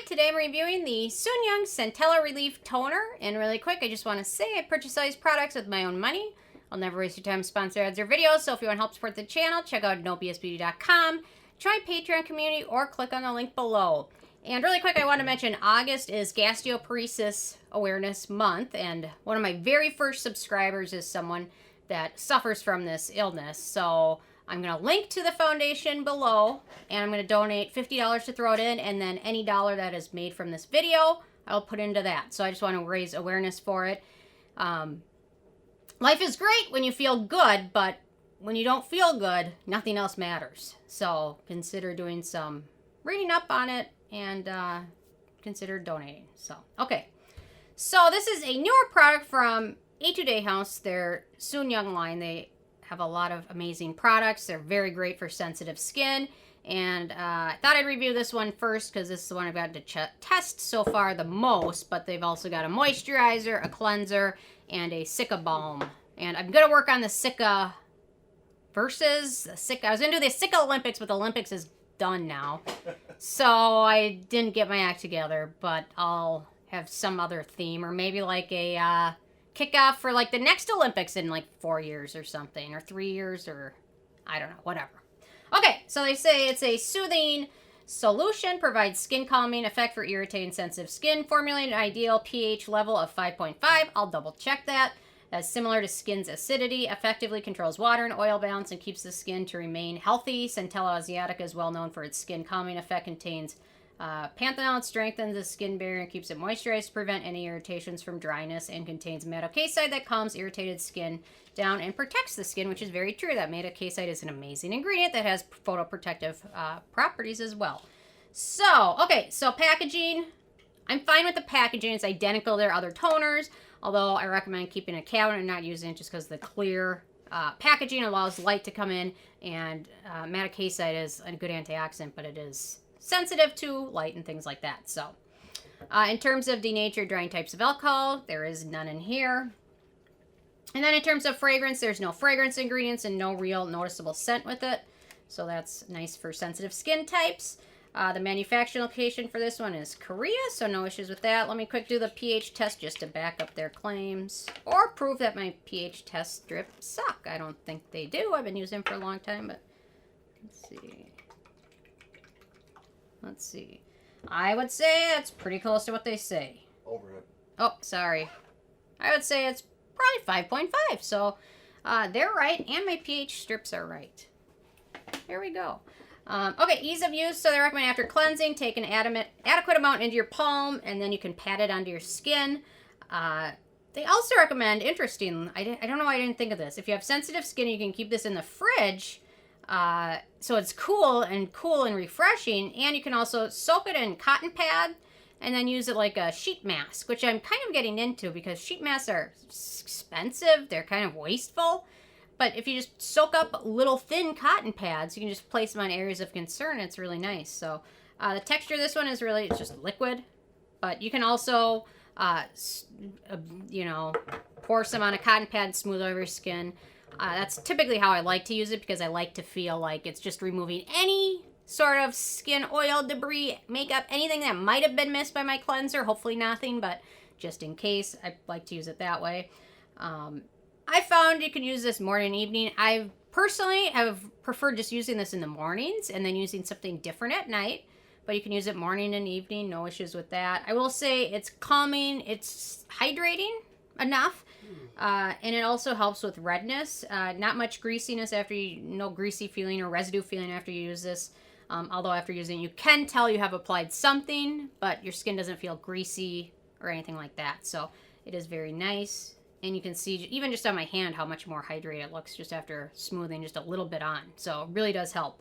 Hi, today I'm reviewing the Jung Centella Relief Toner. And really quick, I just want to say I purchase all these products with my own money. I'll never waste your time sponsoring ads or videos, so if you want to help support the channel, check out nobsbeauty.com, try Patreon community, or click on the link below. And really quick, I want to mention August is Gastroparesis Awareness Month, and one of my very first subscribers is someone that suffers from this illness. So I'm going to link to the foundation below, and I'm going to donate $50 to throw it in, and then any dollar that is made from this video, I'll put into that. So I just want to raise awareness for it. Life is great when you feel good, but when you don't feel good, nothing else matters. So consider doing some reading up on it and consider donating. So, okay. So this is a newer product from Etude House, their Jung line. They have a lot of amazing products. They're very great for sensitive skin. And I thought I'd review this one first because this is the one I've got to test so far the most. But they've also got a moisturizer, a cleanser, and a Sika balm. And I'm going to work on the Sika versus the Sika. I was going to do the Sika Olympics, but the Olympics is done now. So I didn't get my act together. But I'll have some other theme, or maybe like a kickoff for like the next Olympics in like 4 years or something, or 3 years, or I don't know, whatever. Okay, so they say it's a soothing solution, provides skin calming effect for irritated sensitive skin, formulated an ideal pH level of 5.5. I'll double check that. That's similar to skin's acidity, effectively controls water and oil balance, and keeps the skin to remain healthy. Centella Asiatica is well known for its skin calming effect, contains Panthenol. It strengthens the skin barrier and keeps it moisturized to prevent any irritations from dryness, and contains Madecassoside that calms irritated skin down and protects the skin, which is very true. That Madecassoside is an amazing ingredient that has photoprotective properties as well. So, okay, so packaging. I'm fine with the packaging. It's identical to their other toners, although I recommend keeping a cabinet and not using it just because the clear packaging allows light to come in, and Madecassoside is a good antioxidant, but it is sensitive to light and things like that. So in terms of denatured drying types of alcohol, there is none in here. And then in terms of fragrance, there's no fragrance ingredients and no real noticeable scent with it. So that's nice for sensitive skin types. The manufacturing location for this one is Korea, so no issues with that. Let me quick do the pH test just to back up their claims, or prove that my pH test strips suck. I don't think they do. I've been using them for a long time, but let's see. Let's see. I would say it's pretty close to what they say. Overhead. Oh, sorry. I would say it's probably 5.5. So they're right, and my pH strips are right. There we go. Okay, ease of use. So they recommend after cleansing, take an adequate amount into your palm, and then you can pat it onto your skin. They also recommend, interesting, I don't know why I didn't think of this. If you have sensitive skin, you can keep this in the fridge. So it's cool and refreshing, and you can also soak it in cotton pad and then use it like a sheet mask, which I'm kind of getting into because sheet masks are expensive. They're kind of wasteful. But if you just soak up little thin cotton pads, you can just place them on areas of concern. It's really nice. So the texture of this one is really, it's just liquid. But you can also, pour some on a cotton pad and smooth over your skin. That's typically how I like to use it because I like to feel like it's just removing any sort of skin oil, debris, makeup, anything that might have been missed by my cleanser. Hopefully nothing, but just in case, I like to use it that way. I found you can use this morning and evening. I personally have preferred just using this in the mornings and then using something different at night. But you can use it morning and evening, no issues with that. I will say it's calming, it's hydrating enough. And it also helps with redness. Not much greasiness no greasy feeling or residue feeling after you use this. Although after using it, you can tell you have applied something, but your skin doesn't feel greasy or anything like that. So it is very nice. And you can see, even just on my hand, how much more hydrated it looks just after smoothing just a little bit on. So it really does help.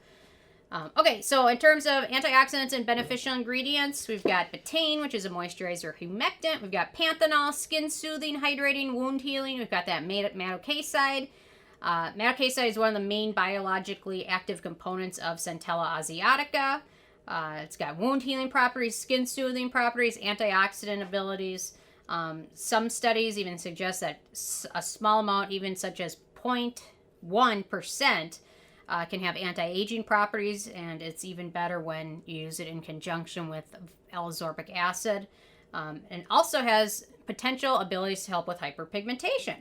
Okay, so in terms of antioxidants and beneficial ingredients, we've got Betaine, which is a moisturizer humectant. We've got Panthenol, skin soothing, hydrating, wound healing. We've got that Madecassoside. Madecassoside is one of the main biologically active components of Centella Asiatica. It's got wound healing properties, skin soothing properties, antioxidant abilities. Some studies even suggest that a small amount, even such as 0.1%, Can have anti-aging properties, and it's even better when you use it in conjunction with L-ascorbic acid. And also has potential abilities to help with hyperpigmentation.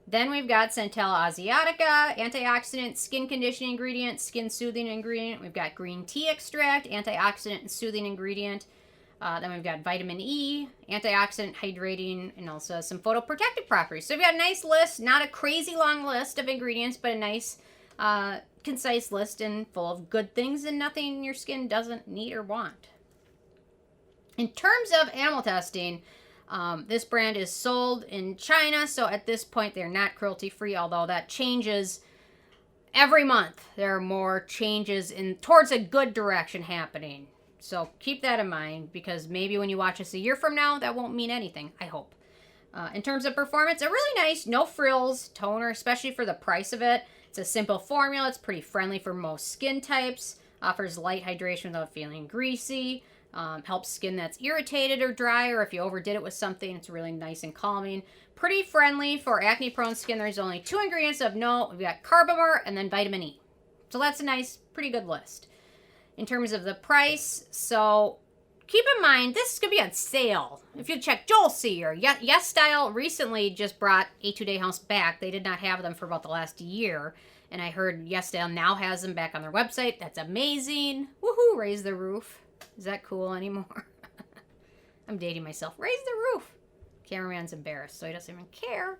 Then we've got Centella Asiatica, antioxidant, skin conditioning ingredient, skin soothing ingredient. We've got green tea extract, antioxidant and soothing ingredient. Then we've got vitamin E, antioxidant, hydrating, and also some photoprotective properties. So we've got a nice list, not a crazy long list of ingredients, but a nice, concise list and full of good things and nothing your skin doesn't need or want. In terms of animal testing, this brand is sold in China, so at this point they're not cruelty-free, although that changes every month. There are more changes towards a good direction happening. So keep that in mind, because maybe when you watch us a year from now, that won't mean anything, I hope. In terms of performance, a really nice, no frills toner, especially for the price of it. It's a simple formula. It's pretty friendly for most skin types. Offers light hydration without feeling greasy. Helps skin that's irritated or dry, or if you overdid it with something, it's really nice and calming. Pretty friendly for acne-prone skin. There's only 2 ingredients of note. We've got Carbomer and then vitamin E. So that's a nice, pretty good list. In terms of the price, so keep in mind, this is going to be on sale. If you check Joel C or Yes Style recently just brought Etude House back. They did not have them for about the last year. And I heard Yes Style now has them back on their website. That's amazing. Woohoo, raise the roof. Is that cool anymore? I'm dating myself. Raise the roof. Cameraman's embarrassed, so he doesn't even care.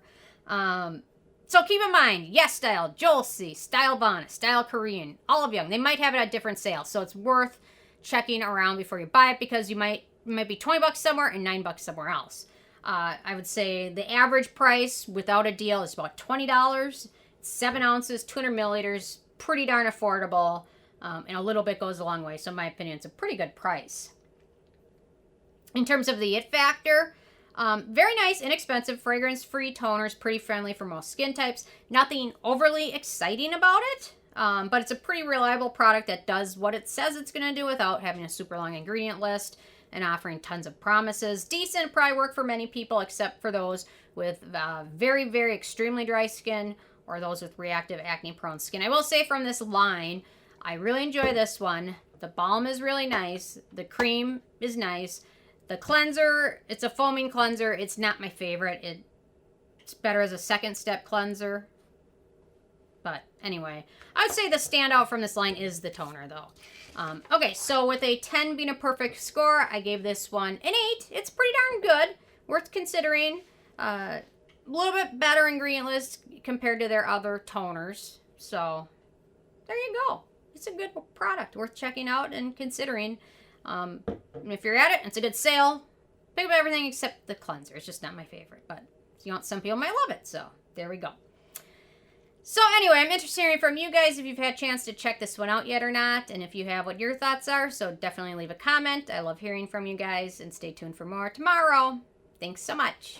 So keep in mind, Yes Style, Joel C, Style Vana, Style Korean, all of them. They might have it at different sales, so it's worth checking around before you buy it, because it might be $20 somewhere and $9 somewhere else. I would say the average price without a deal is about $20. 7 ounces, 200 milliliters, pretty darn affordable. And a little bit goes a long way. So in my opinion, it's a pretty good price. In terms of the it factor, very nice, inexpensive, fragrance-free toners, pretty friendly for most skin types. Nothing overly exciting about it, but it's a pretty reliable product that does what it says it's going to do without having a super long ingredient list and offering tons of promises. Decent, probably work for many people, except for those with very, very extremely dry skin or those with reactive acne-prone skin. I will say from this line, I really enjoy this one. The balm is really nice. The cream is nice. The cleanser, it's a foaming cleanser. It's not my favorite. It's better as a second step cleanser. But anyway, I would say the standout from this line is the toner though. Okay, so with a 10 being a perfect score, I gave this one an 8. It's pretty darn good. Worth considering. A little bit better ingredient list compared to their other toners. So there you go. It's a good product, worth checking out and considering. If you're at it, it's a good sale. Pick up everything except the cleanser. It's just not my favorite, but some people might love it. So there we go. So anyway, I'm interested in hearing from you guys if you've had a chance to check this one out yet or not, and if you have, what your thoughts are. So definitely leave a comment. I love hearing from you guys, and stay tuned for more tomorrow. Thanks so much.